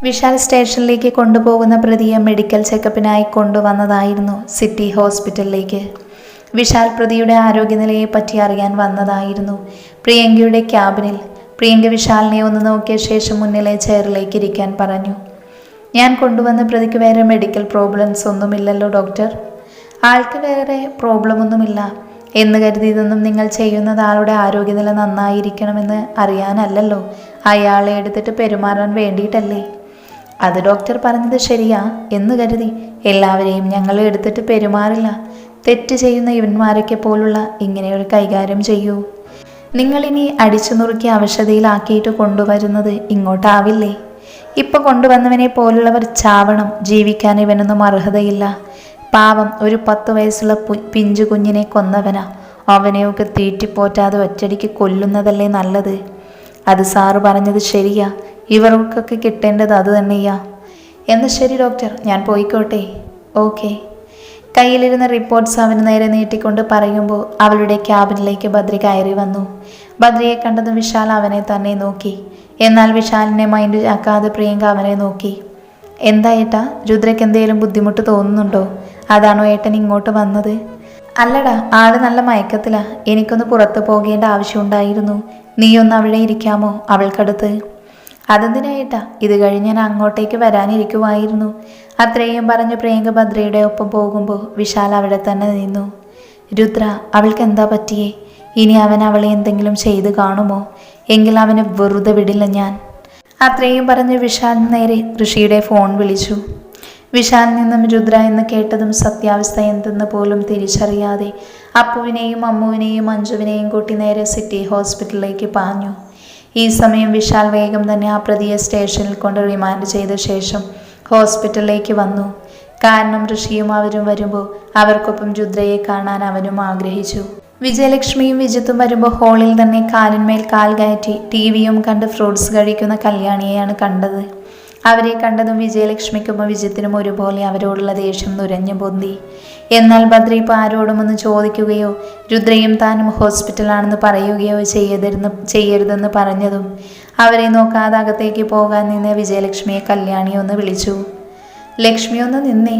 വിശാൽ സ്റ്റേഷനിലേക്ക് കൊണ്ടുപോകുന്ന പ്രതിയെ മെഡിക്കൽ ചെക്കപ്പിനായി കൊണ്ടുവന്നതായിരുന്നു സിറ്റി ഹോസ്പിറ്റലിലേക്ക്. വിശാൽ പ്രതിയുടെ ആരോഗ്യനിലയെ പറ്റി അറിയാൻ വന്നതായിരുന്നു. പ്രിയങ്കയുടെ ക്യാബിനിൽ പ്രിയങ്ക വിശാലിനെ ഒന്ന് നോക്കിയ ശേഷം മുന്നിലെ ചെയറിലേക്ക് ഇരിക്കാൻ പറഞ്ഞു. ഞാൻ കൊണ്ടുവന്ന പ്രതിക്ക് വേറെ മെഡിക്കൽ പ്രോബ്ലംസ് ഒന്നുമില്ലല്ലോ ഡോക്ടർ? ആൾക്ക് വേറെ പ്രോബ്ലം ഒന്നുമില്ല എന്ന് കരുതിയതൊന്നും നിങ്ങൾ ചെയ്യുന്നത് ആളുടെ ആരോഗ്യനില നന്നായിരിക്കണമെന്ന് അറിയാനല്ലല്ലോ, അയാളെ എടുത്തിട്ട് പെരുമാറാൻ വേണ്ടിയിട്ടല്ലേ? അത് ഡോക്ടർ പറഞ്ഞത് ശരിയാ എന്ന് കരുതി എല്ലാവരെയും ഞങ്ങൾ എടുത്തിട്ട് പെരുമാറില്ല. തെറ്റ് ചെയ്യുന്ന ഇവന്മാരൊക്കെ പോലുള്ള ഇങ്ങനെയൊരു കൈകാര്യം ചെയ്യൂ. നിങ്ങളിനി അടിച്ചു നുറുക്കി അവശതയിലാക്കിയിട്ട് കൊണ്ടുവരുന്നത് ഇങ്ങോട്ടാവില്ലേ? ഇപ്പൊ കൊണ്ടുവന്നവനെ പോലുള്ളവർ ചാവണം. ജീവിക്കാൻ ഇവനൊന്നും അർഹതയില്ല. പാവം ഒരു 10 വയസ്സുള്ള പിഞ്ചു കുഞ്ഞിനെ കൊന്നവനാ. അവനെയൊക്കെ തീറ്റിപ്പോറ്റാതെ ഒറ്റടിക്ക് കൊല്ലുന്നതല്ലേ നല്ലത്. അത് സാറ് പറഞ്ഞത് ശരിയാ. ഇവർക്കൊക്കെ കിട്ടേണ്ടത് അത് തന്നെയാ. എന്നാൽ ശരി ഡോക്ടർ, ഞാൻ പോയിക്കോട്ടെ. ഓക്കെ. കയ്യിലിരുന്ന റിപ്പോർട്ട്സ് അവന് നേരെ നീട്ടിക്കൊണ്ട് പറയുമ്പോൾ അവളുടെ ക്യാബിനിലേക്ക് ബദ്രി കയറി വന്നു. ബദ്രിയെ കണ്ടതും വിശാൽ അവനെ തന്നെ നോക്കി. എന്നാൽ വിശാലിനെ മൈൻഡ് ആക്കാതെ പ്രിയങ്ക അവനെ നോക്കി. എന്താ ഏട്ടാ, രുദ്രയ്ക്ക് എന്തെങ്കിലും ബുദ്ധിമുട്ട് തോന്നുന്നുണ്ടോ? അതാണോ ഏട്ടൻ ഇങ്ങോട്ട് വന്നത്? അല്ലടാ, ആള് നല്ല മയക്കത്തിലാ. എനിക്കൊന്ന് പുറത്തു പോകേണ്ട ആവശ്യമുണ്ടായിരുന്നു. നീയൊന്ന് അവിടെ ഇരിക്കാമോ അവൾക്കടുത്ത്? അതെന്തിനാ ഏട്ടാ? ഇത് കഴിഞ്ഞ് ഞാൻ അങ്ങോട്ടേക്ക് വരാനിരിക്കുമായിരുന്നു. അത്രയും പറഞ്ഞ് പ്രിയങ്ക ബദ്രയുടെ ഒപ്പം പോകുമ്പോൾ വിശാൽ അവിടെ തന്നെ നിന്നു. രുദ്ര, അവൾക്ക് എന്താ പറ്റിയേ? ഇനി അവൻ അവളെ എന്തെങ്കിലും ചെയ്ത് കാണുമോ? എങ്കിൽ അവനെ വെറുതെ വിടില്ല ഞാൻ. അത്രയും പറഞ്ഞ് വിശാൽ നേരെ ഋഷിയുടെ ഫോൺ വിളിച്ചു. വിശാലിൽ നിന്നും രുദ്ര എന്ന് കേട്ടതും സത്യാവസ്ഥ എന്തെന്ന് പോലും തിരിച്ചറിയാതെ അപ്പുവിനെയും അമ്മുവിനെയും മഞ്ജുവിനെയും കൂട്ടി നേരെ സിറ്റി ഹോസ്പിറ്റലിലേക്ക് പാഞ്ഞു. ഈ സമയം വിശാൽ വേഗം തന്നെ ആ പ്രതിയെ സ്റ്റേഷനിൽ കൊണ്ട് റിമാൻഡ് ചെയ്ത ശേഷം ഹോസ്പിറ്റലിലേക്ക് വന്നു. കാരണം ഋഷിയും അവരും വരുമ്പോൾ അവർക്കൊപ്പം രുദ്രയെ കാണാൻ അവനും ആഗ്രഹിച്ചു. വിജയലക്ഷ്മിയും വിജിത്തും വരുമ്പോൾ ഹാളിൽ തന്നെ കാലിന്മേൽ കാൽ കയറ്റി ടിവിയും കണ്ട് ഫ്രൂട്ട്സ് കഴിക്കുന്ന കല്യാണിയെയാണ് കണ്ടത്. അവരെ കണ്ടതും വിജയലക്ഷ്മിക്കും വിജിത്തിനും ഒരുപോലെ അവരോടുള്ള ദേഷ്യം നുരഞ്ഞു പൊന്തി. എന്നാൽ ബദ്രി ഇപ്പോൾ ആരോടും ഒന്ന് ചോദിക്കുകയോ രുദ്രയും താനും ഹോസ്പിറ്റലാണെന്ന് പറയുകയോ ചെയ്യരുതെന്ന് പറഞ്ഞതും അവരെ നോക്കാതെ അകത്തേക്ക് പോകാൻ നിന്ന് വിജയലക്ഷ്മിയെ കല്യാണി ഒന്ന് വിളിച്ചു. ലക്ഷ്മി ഒന്ന് നിന്നേ.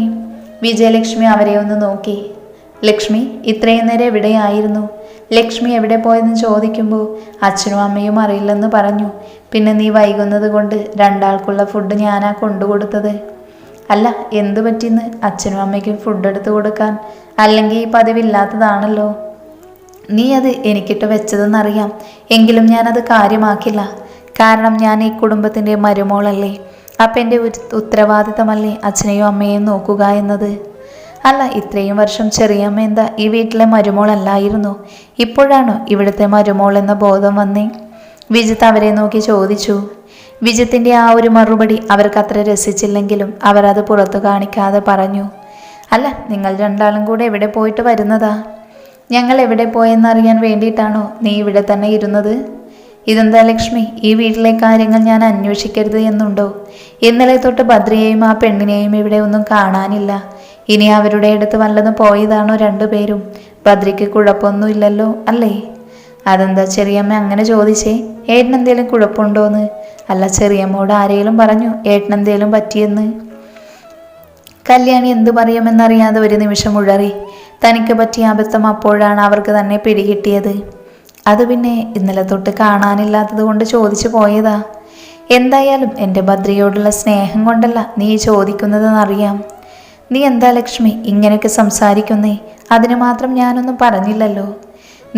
വിജയലക്ഷ്മി അവരെ ഒന്ന് നോക്കി. ലക്ഷ്മി, ഇത്രയും നേരം എവിടെയായിരുന്നു? ലക്ഷ്മി എവിടെ പോയെന്ന് ചോദിക്കുമ്പോൾ അച്ഛനും അമ്മയും അറിയില്ലെന്ന് പറഞ്ഞു. പിന്നെ നീ വൈകുന്നത് കൊണ്ട് രണ്ടാൾക്കുള്ള ഫുഡ് ഞാനാ കൊണ്ടുകൊടുത്തത്. അല്ല, എന്തു പറ്റിന്ന്? അച്ഛനും അമ്മയ്ക്കും ഫുഡ് എടുത്തു കൊടുക്കാൻ. അല്ലെങ്കിൽ ഈ പതിവില്ലാത്തതാണല്ലോ. നീ അത് എനിക്കിട്ട് വെച്ചതെന്നറിയാം. എങ്കിലും ഞാനത് കാര്യമാക്കില്ല. കാരണം ഞാൻ ഈ കുടുംബത്തിൻ്റെ മരുമോളല്ലേ. അപ്പം എൻ്റെ ഉത്തരവാദിത്തമല്ലേ അച്ഛനെയും അമ്മയെയും നോക്കുക എന്നത്. അല്ല, ഇത്രയും വർഷം ചെറിയമ്മ എന്താ ഈ വീട്ടിലെ മരുമോളല്ലായിരുന്നു? ഇപ്പോഴാണോ ഇവിടുത്തെ മരുമോൾ എന്ന ബോധം വന്നേ? വിജിത്ത് അവരെ നോക്കി ചോദിച്ചു. വിജിത്തിൻ്റെ ആ ഒരു മറുപടി അവർക്ക് അത്ര രസിച്ചില്ലെങ്കിലും അവർ അത് പുറത്തു കാണിക്കാതെ പറഞ്ഞു. അല്ല, നിങ്ങൾ രണ്ടാളും കൂടെ എവിടെ പോയിട്ട് വരുന്നതാ? ഞങ്ങൾ എവിടെ പോയെന്നറിയാൻ വേണ്ടിയിട്ടാണോ നീ ഇവിടെ തന്നെ ഇരുന്നത്? ഇതെന്താ ലക്ഷ്മി, ഈ വീട്ടിലെ കാര്യങ്ങൾ ഞാൻ അന്വേഷിക്കരുത് എന്നുണ്ടോ? ഇന്നലെ തൊട്ട് ബദ്രിയെയും ആ പെണ്ണിനെയും ഇവിടെ ഒന്നും കാണാനില്ല. ഇനി അവരുടെ അടുത്ത് വല്ലതും പോയതാണോ രണ്ടുപേരും? ബദ്രിക്ക് കുഴപ്പമൊന്നുമില്ലല്ലോ അല്ലേ? അതെന്താ ചെറിയമ്മ അങ്ങനെ ചോദിച്ചേ? ഏട്ടനെന്തേലും കുഴപ്പമുണ്ടോന്ന്? അല്ല, ചെറിയമ്മോട് ആരെങ്കിലും പറഞ്ഞു ഏട്ടനെന്തേലും പറ്റിയെന്ന്? കല്യാണി എന്തു പറയുമെന്നറിയാതെ ഒരു നിമിഷം ഉഴറി. തനിക്ക് പറ്റിയ അബദ്ധം അപ്പോഴാണ് അവർക്ക് തന്നെ പിടികിട്ടിയത്. അത് പിന്നെ ഇന്നലെ തൊട്ട് കാണാനില്ലാത്തത് കൊണ്ട് ചോദിച്ചു പോയതാ. എന്തായാലും എൻ്റെ ബദ്രിയോടുള്ള സ്നേഹം കൊണ്ടല്ല നീ ചോദിക്കുന്നതെന്നറിയാം. നീ എന്താ ലക്ഷ്മി ഇങ്ങനെയൊക്കെ സംസാരിക്കുന്നേ? അതിന് മാത്രം ഞാനൊന്നും പറഞ്ഞില്ലല്ലോ.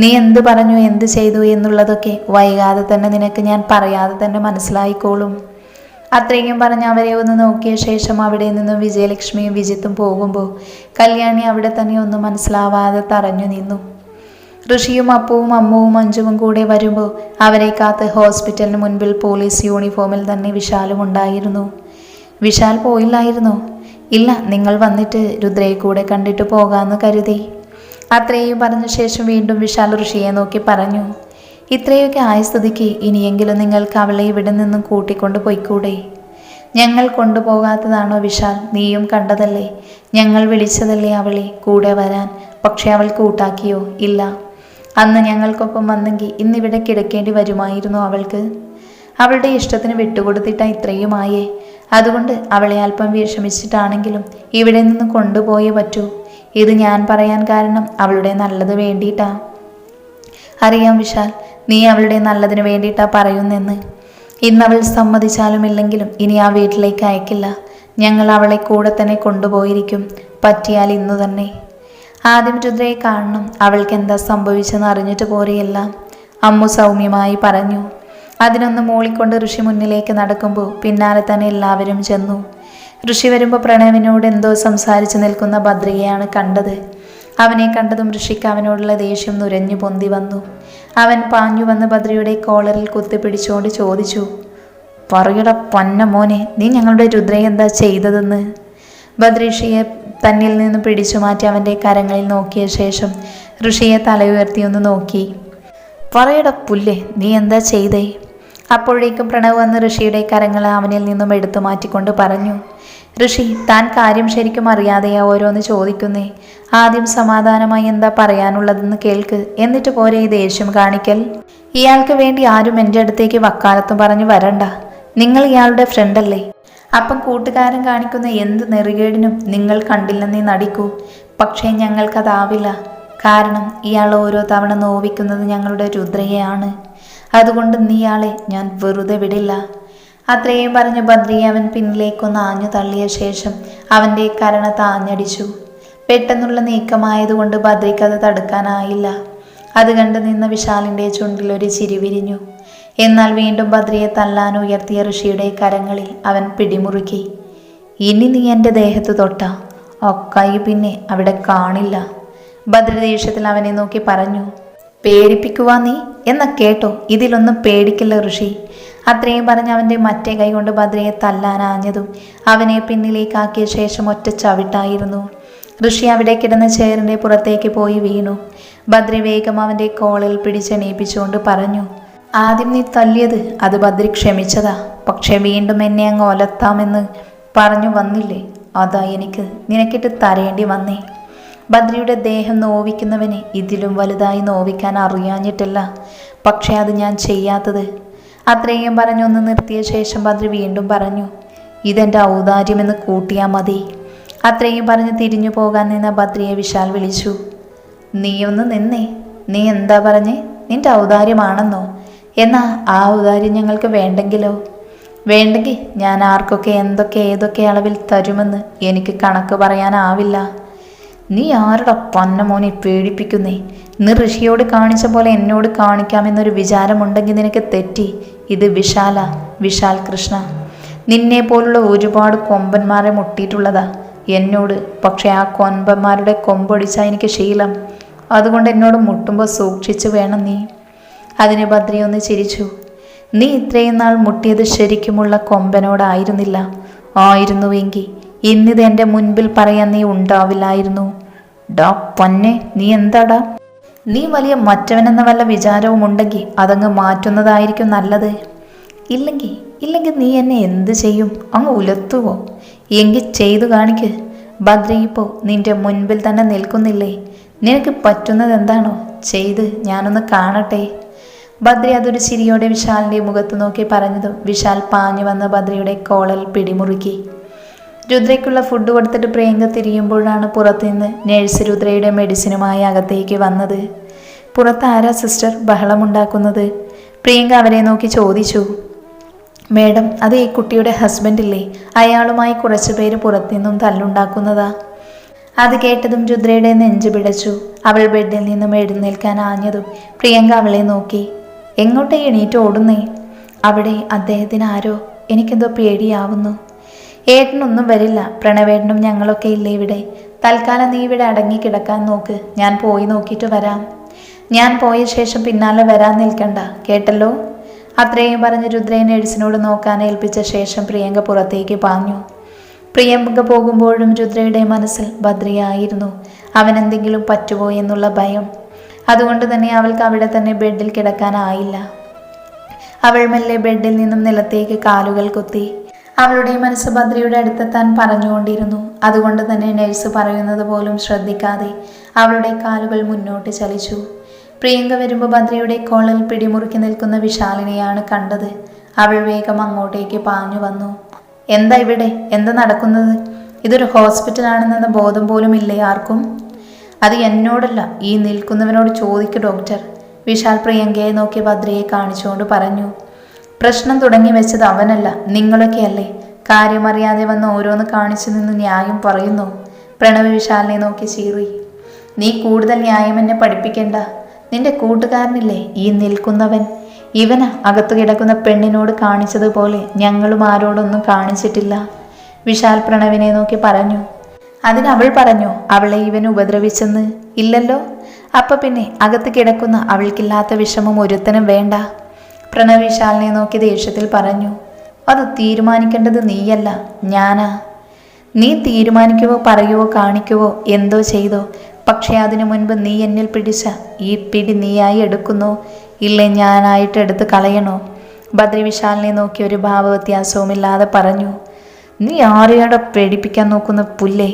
നീ എന്ത് പറഞ്ഞു എന്ത് ചെയ്തു എന്നുള്ളതൊക്കെ വൈകാതെ തന്നെ നിനക്ക് ഞാൻ പറയാതെ തന്നെ മനസ്സിലായിക്കോളും. അത്രയും പറഞ്ഞ് അവരെ ഒന്ന് നോക്കിയ ശേഷം അവിടെ നിന്നും വിജയലക്ഷ്മിയും വിജിത്തും പോകുമ്പോൾ കല്യാണി അവിടെ തന്നെ ഒന്നും മനസ്സിലാവാതെ തറഞ്ഞു നിന്നു. ഋഷിയും അപ്പവും അമ്മുവും മഞ്ജുവും കൂടെ വരുമ്പോൾ അവരെ കാത്ത് ഹോസ്പിറ്റലിന് മുൻപിൽ പോലീസ് യൂണിഫോമിൽ തന്നെ വിശാലും ഉണ്ടായിരുന്നു. വിശാൽ പോയില്ലായിരുന്നോ? ഇല്ല, നിങ്ങൾ വന്നിട്ട് രുദ്രയെ കൂടെ കണ്ടിട്ട് പോകാമെന്ന് കരുതി. അത്രയും പറഞ്ഞ ശേഷം വീണ്ടും വിശാൽ ഋഷിയെ നോക്കി പറഞ്ഞു. ഇത്രയൊക്കെ ആയ സ്ഥിതിക്ക് ഇനിയെങ്കിലും നിങ്ങൾക്ക് അവളെ ഇവിടെ നിന്നും കൂട്ടിക്കൊണ്ട് പോയിക്കൂടെ? ഞങ്ങൾ കൊണ്ടുപോകാത്തതാണോ വിശാൽ? നീയും കണ്ടതല്ലേ, ഞങ്ങൾ വിളിച്ചതല്ലേ അവളെ കൂടെ വരാൻ. പക്ഷെ അവൾ കൂട്ടാക്കിയോ? ഇല്ല. അന്ന് ഞങ്ങൾക്കൊപ്പം വന്നെങ്കിൽ ഇന്നിവിടെ കിടക്കേണ്ടി വരുമായിരുന്നു അവൾക്ക്. അവളുടെ ഇഷ്ടത്തിന് വിട്ടുകൊടുത്തിട്ടാ ഇത്രയുമായേ. അതുകൊണ്ട് അവളെ അല്പം വിഷമിച്ചിട്ടാണെങ്കിലും ഇവിടെ നിന്ന് കൊണ്ടുപോയേ പറ്റൂ. ഇത് ഞാൻ പറയാൻ കാരണം അവളുടെ നല്ലത് വേണ്ടിയിട്ടാ. അറിയാം വിശാൽ, നീ അവളുടെ നല്ലതിന് വേണ്ടിയിട്ടാ പറയുന്നെന്ന്. ഇന്നവൾ സമ്മതിച്ചാലും ഇല്ലെങ്കിലും ഇനി ആ വീട്ടിലേക്ക് അയക്കില്ല. ഞങ്ങൾ അവളെ കൂടെ തന്നെ കൊണ്ടുപോയിരിക്കും, പറ്റിയാൽ ഇന്നു തന്നെ. ആദ്യം രുദ്രയെ കാണണം, അവൾക്ക് എന്താ സംഭവിച്ചെന്ന് അറിഞ്ഞിട്ട് പോരെയല്ല, അമ്മു സൗമ്യമായി പറഞ്ഞു. അതിനൊന്ന് മൂളിക്കൊണ്ട് ഋഷി മുന്നിലേക്ക് നടക്കുമ്പോൾ പിന്നാലെ തന്നെ എല്ലാവരും ചെന്നു. ഋഷി വരുമ്പോൾ പ്രണവിനോട് എന്തോ സംസാരിച്ചു നിൽക്കുന്ന ഭദ്രയെയാണ് കണ്ടത്. അവനെ കണ്ടതും ഋഷിക്ക് അവനോടുള്ള ദേഷ്യം നുരഞ്ഞു പൊന്തി വന്നു. അവൻ പാഞ്ഞു വന്ന് ഭദ്രയുടെ കോളറിൽ കുത്തിപ്പിടിച്ചുകൊണ്ട് ചോദിച്ചു, പറയട പൊന്ന മോനെ, നീ ഞങ്ങളുടെ രുദ്രയെ എന്താ ചെയ്തതെന്ന്. ഭദ്ര ഋഷിയെ തന്നിൽ നിന്ന് പിടിച്ചു മാറ്റി അവൻ്റെ കരങ്ങളിൽ നോക്കിയ ശേഷം ഋഷിയെ തല ഉയർത്തിയൊന്ന് നോക്കി. പറയട പുല്ലേ, നീ എന്താ ചെയ്തേ? അപ്പോഴേക്കും പ്രണവ് വന്ന് ഋഷിയുടെ കരങ്ങൾ അവനിൽ നിന്നും എടുത്തു മാറ്റിക്കൊണ്ട് പറഞ്ഞു, ഋഷി, താൻ കാര്യം ശരിക്കും അറിയാതെയാ ഓരോന്ന് ചോദിക്കുന്നേ. ആദ്യം സമാധാനമായി എന്താ പറയാനുള്ളതെന്ന് കേൾക്ക്, എന്നിട്ട് പോരെ ഈ ദേഷ്യം കാണിക്കൽ. ഇയാൾക്ക് വേണ്ടി ആരും എൻ്റെ അടുത്തേക്ക് വക്കാലത്തും പറഞ്ഞു വരണ്ട. നിങ്ങൾ ഇയാളുടെ ഫ്രണ്ടല്ലേ? അപ്പം കൂട്ടുകാരൻ കാണിക്കുന്ന എന്ത് നെറികേടിനും നിങ്ങൾ കണ്ടില്ലെന്നേ നടിക്കൂ. പക്ഷേ ഞങ്ങൾക്കതാവില്ല. കാരണം ഇയാൾ ഓരോ തവണ നോവിക്കുന്നത് ഞങ്ങളുടെ രുദ്രയെയാണ്. അതുകൊണ്ട് നീയാളെ ഞാൻ വെറുതെ വിടില്ല. അത്രയും പറഞ്ഞ് ഭദ്രയെ അവൻ പിന്നിലേക്കൊന്ന് ആഞ്ഞു തള്ളിയ ശേഷം അവൻ്റെ കരണത്ത് ആഞ്ഞടിച്ചു. പെട്ടെന്നുള്ള നീക്കമായതുകൊണ്ട് ഭദ്രയ്ക്ക് അത് തടുക്കാനായില്ല. അത് കണ്ട് നിന്ന വിശാലിൻ്റെ ചുണ്ടിൽ ഒരു ചിരി വിരിഞ്ഞു. എന്നാൽ വീണ്ടും ഭദ്രയെ തല്ലാൻ ഉയർത്തിയ ഋഷിയുടെ കരങ്ങളിൽ അവൻ പിടിമുറുക്കി. ഇനി നീ എൻ്റെ ദേഹത്ത് തൊട്ട ആ കൈ പിന്നെ അവിടെ കാണില്ല. ഭദ്ര ദേഷ്യത്തിൽ അവനെ നോക്കി പറഞ്ഞു. പേടിപ്പിക്കുവാ നീ? എന്നാ കേട്ടോ, ഇതിലൊന്നും പേടിക്കില്ല ഋഷി. അത്രയും പറഞ്ഞ് അവൻ്റെ മറ്റേ കൈ കൊണ്ട് ഭദ്രയെ തല്ലാനാഞ്ഞതും അവനെ പിന്നിലേക്കാക്കിയ ശേഷം ഒറ്റ ചവിട്ടായിരുന്നു. ഋഷി അവിടെ കിടന്ന ചെയറിൻ്റെ പുറത്തേക്ക് പോയി വീണു. ഭദ്ര വേഗം അവൻ്റെ കോളിൽ പിടിച്ചെണീപ്പിച്ചുകൊണ്ട് പറഞ്ഞു, ആദ്യം നീ തല്ലിയത് അത് ഭദ്രി ക്ഷമിച്ചതാ. പക്ഷെ വീണ്ടും എന്നെ അങ്ങ് ഒലത്താമെന്ന് പറഞ്ഞു വന്നില്ലേ, അതാ എനിക്ക് നിനക്കിട്ട് തരേണ്ടി വന്നേ. ഭദ്രയുടെ ദേഹം നോവിക്കുന്നവനെ ഇതിലും വലുതായി നോവിക്കാൻ അറിയാഞ്ഞിട്ടില്ല. പക്ഷെ അത് ഞാൻ ചെയ്യാത്തത്. അത്രയും പറഞ്ഞൊന്ന് നിർത്തിയ ശേഷം ഭദ്ര വീണ്ടും പറഞ്ഞു, ഇതെൻ്റെ ഔദാര്യമെന്ന് കൂട്ടിയാൽ മതി. അത്രയും പറഞ്ഞ് തിരിഞ്ഞു പോകാൻ നിന്ന ഭദ്രയെ വിശാൽ വിളിച്ചു. നീ ഒന്ന് നിന്നേ. നീ എന്താ പറഞ്ഞേ? നിന്റെ ഔദാര്യമാണെന്നോ? എന്നാ ആ ഔദാര്യം ഞങ്ങൾക്ക് വേണ്ടെങ്കിലോ? വേണ്ടെങ്കിൽ ഞാൻ ആർക്കൊക്കെ എന്തൊക്കെ ഏതൊക്കെ അളവിൽ തരുമെന്ന് എനിക്ക് കണക്ക് പറയാനാവില്ല. നീ ആരുടെ പൊന്നമോനെ പേടിപ്പിക്കുന്നേ? നീ ഋഷിയോട് കാണിച്ച പോലെ എന്നോട് കാണിക്കാമെന്നൊരു വിചാരമുണ്ടെങ്കിൽ നിനക്ക് തെറ്റി. ഇത് വിശാല, വിശാൽ കൃഷ്ണ. നിന്നെ പോലുള്ള ഒരുപാട് കൊമ്പന്മാരെ മുട്ടിയിട്ടുള്ളതാ എന്നോട്. പക്ഷെ ആ കൊമ്പന്മാരുടെ കൊമ്പൊടിച്ചാൽ എനിക്ക് ശീലം. അതുകൊണ്ട് എന്നോട് മുട്ടുമ്പോൾ സൂക്ഷിച്ചു വേണം നീ. അതിന് ഭദ്രയൊന്ന് ചിരിച്ചു. നീ ഇത്രയും നാൾ മുട്ടിയത് ശരിക്കുമുള്ള കൊമ്പനോടായിരുന്നില്ല. ആയിരുന്നുവെങ്കിൽ ഇന്നിത് എൻ്റെ മുൻപിൽ പറയാൻ നീ ഉണ്ടാവില്ലായിരുന്നു. ഡാ പൊന്നെ, നീ എന്താടാ? നീ വലിയ മറ്റവനെന്ന വല്ല വിചാരവും ഉണ്ടെങ്കിൽ അതങ്ങ് മാറ്റുന്നതായിരിക്കും നല്ലത്. ഇല്ലെങ്കിൽ നീ എന്നെ എന്ത് ചെയ്യും? അങ്ങ് ഉലത്തുവോ? എങ്കിൽ ചെയ്തു കാണിക്ക്. ഭദ്ര ഇപ്പോൾ നിന്റെ മുൻപിൽ തന്നെ നിൽക്കുന്നില്ലേ? നിനക്ക് പറ്റുന്നത് എന്താണോ ചെയ്ത് ഞാനൊന്ന് കാണട്ടെ. ഭദ്ര അതൊരു ചിരിയോടെ വിശാലിൻ്റെ മുഖത്ത് നോക്കി പറഞ്ഞതും വിശാൽ പാഞ്ഞു വന്ന് ഭദ്രയുടെ കോളൽ പിടിമുറുക്കി. രുദ്രയ്ക്കുള്ള ഫുഡ് കൊടുത്തിട്ട് പ്രിയങ്ക തിരിയുമ്പോഴാണ് പുറത്തുനിന്ന് നേഴ്സ് രുദ്രയുടെ മെഡിസിനുമായി അകത്തേക്ക് വന്നത്. പുറത്ത് ആരാ സിസ്റ്റർ ബഹളമുണ്ടാക്കുന്നത്? പ്രിയങ്ക അവരെ നോക്കി ചോദിച്ചു. മേഡം, അത് ഈ കുട്ടിയുടെ ഹസ്ബൻഡില്ലേ, അയാളുമായി കുറച്ചു പേര് പുറത്തുനിന്നും തല്ലുണ്ടാക്കുന്നതാ. അത് കേട്ടതും രുദ്രയുടെ നെഞ്ചു പിടച്ചു. അവൾ ബെഡിൽ നിന്നും എഴുന്നേൽക്കാൻ ആഞ്ഞതും പ്രിയങ്ക അവളെ നോക്കി. എങ്ങോട്ടേ എണീറ്റ് ഓടുന്നേ? അവിടെ അദ്ദേഹത്തിന് ആരോ. എനിക്കെന്തോ പേടിയാവുന്നു. ഏട്ടനൊന്നും വരില്ല. പ്രണവേട്ടനും ഞങ്ങളൊക്കെ ഇല്ലേ ഇവിടെ. തൽക്കാലം നീ ഇവിടെ അടങ്ങി കിടക്കാൻ നോക്ക്. ഞാൻ പോയി നോക്കിയിട്ട് വരാം. ഞാൻ പോയ ശേഷം പിന്നാലെ വരാൻ നിൽക്കണ്ട, കേട്ടല്ലോ. അത്രയും പറഞ്ഞ് രുദ്രയെ നേഴ്സിനോട് നോക്കാൻ ഏൽപ്പിച്ച ശേഷം പ്രിയങ്ക പുറത്തേക്ക് പാഞ്ഞു. പ്രിയങ്ക പോകുമ്പോഴും രുദ്രയുടെ മനസ്സിൽ ഭദ്രയായിരുന്നു. അവനെന്തെങ്കിലും പറ്റുമോ എന്നുള്ള ഭയം. അതുകൊണ്ട് തന്നെ അവൾക്ക് അവിടെ തന്നെ ബെഡിൽ കിടക്കാനായില്ല. അവൾ മെല്ലെ ബെഡിൽ നിന്നും നിലത്തേക്ക് കാലുകൾ കുത്തി. അവളുടെ മനസ്സ് ഭദ്രയുടെ അടുത്തെത്താൻ പറഞ്ഞുകൊണ്ടിരുന്നു. അതുകൊണ്ട് തന്നെ നഴ്സ് പറയുന്നത് പോലും ശ്രദ്ധിക്കാതെ അവളുടെ കാലുകൾ മുന്നോട്ട് ചലിച്ചു. പ്രിയങ്ക വരുമ്പോൾ ഭദ്രയുടെ കോളിൽ പിടിമുറുക്കി നിൽക്കുന്ന വിശാലിനെയാണ് കണ്ടത്. അവൾ വേഗം അങ്ങോട്ടേക്ക് പാഞ്ഞു വന്നു. എന്താ ഇവിടെ? എന്താ നടക്കുന്നത്? ഇതൊരു ഹോസ്പിറ്റലാണെന്നെന്ന ബോധം പോലും ഇല്ലേ ആർക്കും? അത് എന്നോടല്ല, ഈ നിൽക്കുന്നവനോട് ചോദിക്കൂ ഡോക്ടർ. വിശാൽ പ്രിയങ്കയെ നോക്കി ഭദ്രയെ കാണിച്ചുകൊണ്ട് പറഞ്ഞു. പ്രശ്നം തുടങ്ങി വെച്ചത് അവനല്ല, നിങ്ങളൊക്കെയല്ലേ. കാര്യമറിയാതെ വന്ന് ഓരോന്ന് കാണിച്ചു നിന്ന് ന്യായം പറയുന്നു. പ്രണവ് വിശാലിനെ നോക്കി ചീറി. നീ കൂടുതൽ ന്യായം എന്നെ പഠിപ്പിക്കേണ്ട. നിന്റെ കൂട്ടുകാരനില്ലേ ഈ നിൽക്കുന്നവൻ? ഇവന് അകത്തു കിടക്കുന്ന പെണ്ണിനോട് കാണിച്ചതുപോലെ ഞങ്ങളും ആരോടൊന്നും കാണിച്ചിട്ടില്ല. വിശാൽ പ്രണവിനെ നോക്കി പറഞ്ഞു. അതിനവൾ പറഞ്ഞോ അവളെ ഇവൻ ഉപദ്രവിച്ചെന്ന്? ഇല്ലല്ലോ. അപ്പൊ പിന്നെ അകത്ത് കിടക്കുന്ന അവൾക്കില്ലാത്ത വിഷമം ഒരുത്തനും വേണ്ട. പ്രണവ് വിശാലിനെ നോക്കി ദേഷ്യത്തിൽ പറഞ്ഞു. അത് തീരുമാനിക്കേണ്ടത് നീയല്ല, ഞാനാ. നീ തീരുമാനിക്കുവോ പറയുവോ കാണിക്കുവോ എന്തോ ചെയ്തോ, പക്ഷെ അതിനു മുൻപ് നീ എന്നിൽ പിടിച്ച ഈ പിടി നീയായി എടുക്കുന്നോ ഇല്ലേ ഞാനായിട്ട് എടുത്ത് കളയണോ? ബദ്രി വിശാലിനെ നോക്കി ഒരു ഭാവവ്യത്യാസവുമില്ലാതെ പറഞ്ഞു. നീ ആരെയാടെ പേടിപ്പിക്കാൻ നോക്കുന്ന പുല്ലേ?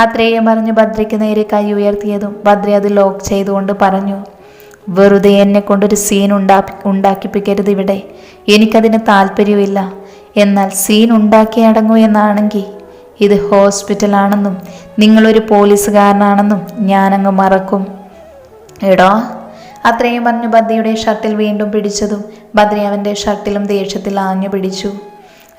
അത്രയും പറഞ്ഞ് ഭദ്രയ്ക്ക് നേരെ കൈ ഉയർത്തിയതും ഭദ്ര അത് ലോക്ക് ചെയ്തുകൊണ്ട് പറഞ്ഞു. വെറുതെ എന്നെ കൊണ്ടൊരു സീൻ ഉണ്ടാക്കിപ്പിക്കരുത് ഇവിടെ. എനിക്കതിന് താല്പര്യമില്ല. എന്നാൽ സീൻ ഉണ്ടാക്കി അടങ്ങൂ എന്നാണെങ്കിൽ ഇത് ഹോസ്പിറ്റലാണെന്നും നിങ്ങളൊരു പോലീസുകാരനാണെന്നും ഞാനങ്ങ് മറക്കും. എടാ, അത്രയും പറഞ്ഞ് ഭദ്രയുടെ ഷർട്ടിൽ വീണ്ടും പിടിച്ചതും ഭദ്ര അവൻ്റെ ഷർട്ടിലും ദേഷ്യത്തിൽ ആഞ്ഞു പിടിച്ചു.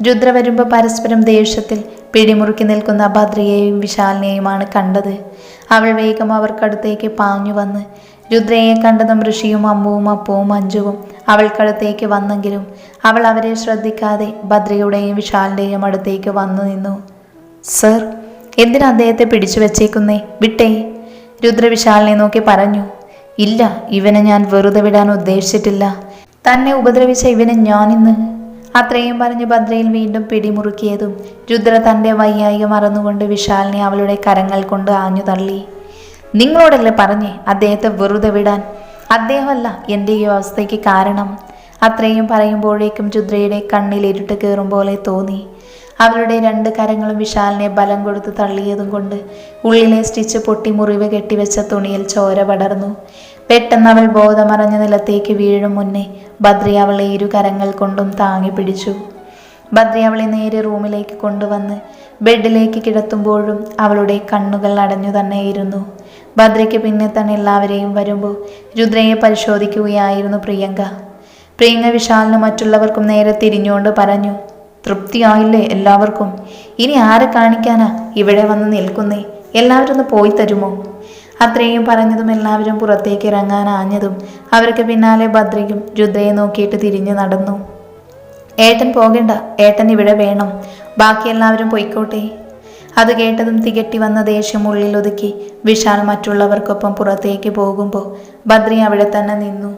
രുദ്ര വരുമ്പോൾ പരസ്പരം ദേഷ്യത്തിൽ പിടിമുറുക്കി നിൽക്കുന്ന ഭദ്രയെയും വിശാലിനെയുമാണ് കണ്ടത്. അവൾ വേഗം അവർക്കടുത്തേക്ക് പാഞ്ഞു വന്ന് രുദ്രയെ കണ്ടതും ഋഷിയും അമ്മുവും അപ്പവും മഞ്ജുവും അവൾക്കടുത്തേക്ക് വന്നെങ്കിലും അവൾ അവരെ ശ്രദ്ധിക്കാതെ ഭദ്രയുടെയും വിശാലിൻ്റെയും അടുത്തേക്ക് വന്നു നിന്നു. സർ, എന്തിനാ അദ്ദേഹത്തെ പിടിച്ചു വെച്ചേക്കുന്നേ? വിട്ടേ. രുദ്ര വിശാലിനെ നോക്കി പറഞ്ഞു. ഇല്ല, ഇവനെ ഞാൻ വെറുതെ വിടാൻ ഉദ്ദേശിച്ചിട്ടില്ല. തന്നെ ഉപദ്രവിച്ച ഇവനെ ഞാനിന്ന്. അത്രയും പറഞ്ഞ് ഭദ്രയിൽ വീണ്ടും പിടിമുറുക്കിയതും രുദ്ര തൻ്റെ വയ്യായിക മറന്നുകൊണ്ട് വിശാലിനെ അവളുടെ കരങ്ങൾ കൊണ്ട് ആഞ്ഞു തള്ളി. നിങ്ങളോടല്ലേ പറഞ്ഞേ അദ്ദേഹത്തെ വെറുതെ വിടാൻ? അദ്ദേഹമല്ല എൻ്റെ ഈ അവസ്ഥയ്ക്ക് കാരണം. അത്രയും പറയുമ്പോഴേക്കും രുദ്രയുടെ കണ്ണിൽ ഇരുട്ട് കയറും പോലെ തോന്നി. അവളുടെ രണ്ട് കരങ്ങളും വിശാലിനെ ബലം കൊടുത്ത് തള്ളിയതും കൊണ്ട് ഉള്ളിലെ സ്റ്റിച്ച് പൊട്ടി മുറിവ് കെട്ടിവെച്ച തുണിയിൽ ചോര പടർന്നു. പെട്ടെന്ന് അവൾ ബോധമറഞ്ഞ നിലത്തേക്ക് വീഴും മുന്നേ ബദ്രി അവളെ ഇരു കരങ്ങൾ കൊണ്ടും താങ്ങി പിടിച്ചു. ബദ്രി അവളെ നേരെ റൂമിലേക്ക് കൊണ്ടുവന്ന് ബെഡിലേക്ക് കിടത്തുമ്പോഴും അവളുടെ കണ്ണുകൾ അടഞ്ഞു തന്നെയിരുന്നു. ബദ്രയ്ക്ക് പിന്നെ തന്നെ എല്ലാവരെയും വരുമ്പോൾ രുദ്രയെ പരിശോധിക്കുകയായിരുന്നു പ്രിയങ്ക. പ്രിയങ്ക വിശാലിനും മറ്റുള്ളവർക്കും നേരെ തിരിഞ്ഞുകൊണ്ട് പറഞ്ഞു. തൃപ്തിയായില്ലേ എല്ലാവർക്കും? ഇനി ആരെ കാണിക്കാനാ ഇവിടെ വന്ന് നിൽക്കുന്നേ? എല്ലാവരും ഒന്ന് പോയി തരുമോ? അത്രയും പറഞ്ഞതും എല്ലാവരും പുറത്തേക്ക് ഇറങ്ങാനാഞ്ഞതും അവർക്ക് പിന്നാലെ ഭദ്രയും രുദ്രയെ നോക്കിയിട്ട് തിരിഞ്ഞു നടന്നു. ഏട്ടൻ പോകണ്ട, ഏട്ടൻ ഇവിടെ വേണം. ബാക്കി എല്ലാവരും പൊയ്ക്കോട്ടെ. അത് കേട്ടതും തികട്ടി വന്ന ദേഷ്യം ഉള്ളിൽ ഒതുക്കി വിശാൽ മറ്റുള്ളവർക്കൊപ്പം പുറത്തേക്ക് പോകുമ്പോൾ ഭദ്ര അവിടെ തന്നെ നിന്നു.